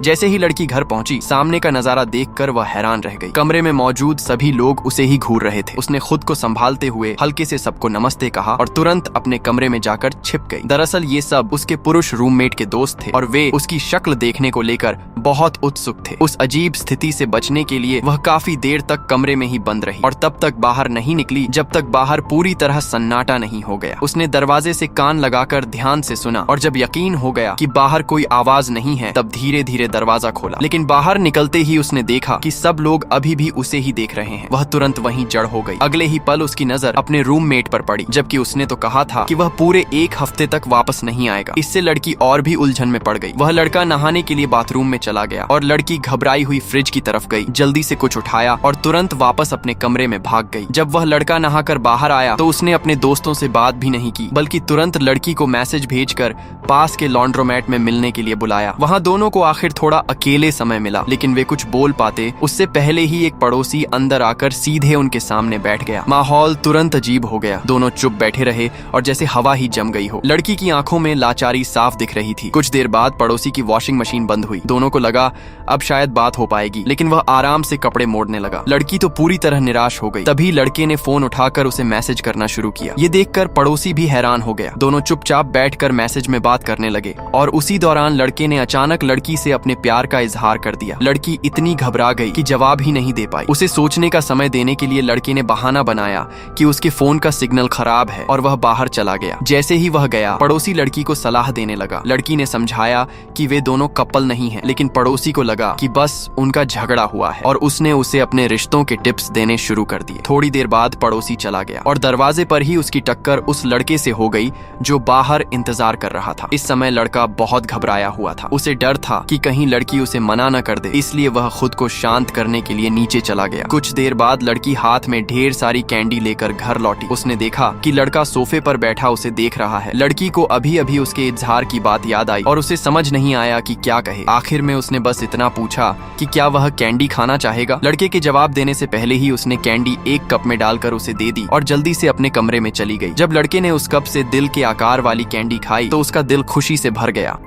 जैसे ही लड़की घर पहुंची, सामने का नजारा देखकर वह हैरान रह गई। कमरे में मौजूद सभी लोग उसे ही घूर रहे थे। उसने खुद को संभालते हुए हल्के से सबको नमस्ते कहा और तुरंत अपने कमरे में जाकर छिप गई। दरअसल ये सब उसके पुरुष रूममेट के दोस्त थे और वे उसकी शक्ल देखने को लेकर बहुत उत्सुक थे। उस अजीब स्थिति से बचने के लिए वह काफी देर तक कमरे में ही बंद रही और तब तक बाहर नहीं निकली जब तक बाहर पूरी तरह सन्नाटा नहीं हो गया। उसने दरवाजे से कान लगाकर ध्यान से सुना और जब यकीन हो गया कि बाहर कोई आवाज नहीं है, तब धीरे धीरे दरवाजा खोला। लेकिन बाहर निकलते ही उसने देखा कि सब लोग अभी भी उसे ही देख रहे हैं। वह तुरंत वहीं जड़ हो गई। अगले ही पल उसकी नजर अपने रूममेट पर पड़ी, जबकि उसने तो कहा था कि वह पूरे 1 हफ्ते तक वापस नहीं आएगा। इससे लड़की और भी उलझन में पड़ गई। वह लड़का नहाने के लिए बाथरूम में चला गया और लड़की घबराई हुई फ्रिज की तरफ गई, जल्दी से कुछ उठाया और तुरंत वापस अपने कमरे में भाग गई। जब वह लड़का नहाकर बाहर आया तो उसने अपने दोस्तों से बात भी नहीं की, बल्कि तुरंत लड़की को मैसेज भेजकर पास के लॉन्ड्रोमेट में मिलने के लिए बुलाया। वहां दोनों को आखिर थोड़ा अकेले समय मिला, लेकिन वे कुछ बोल पाते उससे पहले ही एक पड़ोसी अंदर आकर सीधे उनके सामने बैठ गया। माहौल तुरंत अजीब हो गया। दोनों चुप बैठे रहे और जैसे हवा ही जम गई हो। लड़की की आंखों में लाचारी साफ दिख रही थी। कुछ देर बाद पड़ोसी की वॉशिंग मशीन बंद हुई। दोनों को लगा अब शायद बात हो पाएगी, लेकिन वह आराम से कपड़े मोड़ने लगा। लड़की तो पूरी तरह निराश हो गई। तभी लड़के ने फोन उठाकर उसे मैसेज करना शुरू किया। ये देखकर पड़ोसी भी हैरान हो गया। दोनों चुपचाप बैठकर मैसेज में बात करने लगे और उसी दौरान लड़के ने अचानक लड़की से अपने प्यार का इजहार कर दिया। लड़की इतनी घबरा गई कि जवाब ही नहीं दे पाई। उसे सोचने का समय देने के लिए लड़के ने बहाना बनाया कि उसके फोन का सिग्नल खराब है और वह बाहर चला गया। जैसे ही वह गया, पड़ोसी लड़की को सलाह देने लगा। लड़की ने समझाया कि वे दोनों कपल नहीं हैं, लेकिन पड़ोसी को लगा कि बस उनका झगड़ा हुआ है और उसने उसे अपने रिश्तों के टिप्स देने शुरू कर दिए। थोड़ी देर बाद पड़ोसी चला गया और दरवाजे पर ही उसकी टक्कर उस लड़के से हो गई जो बाहर इंतजार कर रहा था। इस समय लड़का बहुत घबराया हुआ था। उसे डर था कि कहीं लड़की उसे मना न कर दे, इसलिए वह खुद को शांत करने के लिए नीचे चला गया। कुछ देर बाद लड़की हाथ में ढेर सारी कैंडी लेकर घर लौटी। उसने देखा कि लड़का सोफे पर बैठा उसे देख रहा है। लड़की को अभी अभी उसके इजहार की बात याद आई और उसे समझ नहीं आया कि क्या कहे। आखिर में उसने बस इतना पूछा कि क्या वह कैंडी खाना चाहेगा। लड़के के जवाब देने से पहले ही उसने कैंडी एक कप में डालकर उसे दे दी और जल्दी से अपने कमरे में चली गई। जब लड़के ने उस कप से दिल के आकार वाली कैंडी खाई तो उसका दिल खुशी से भर गया।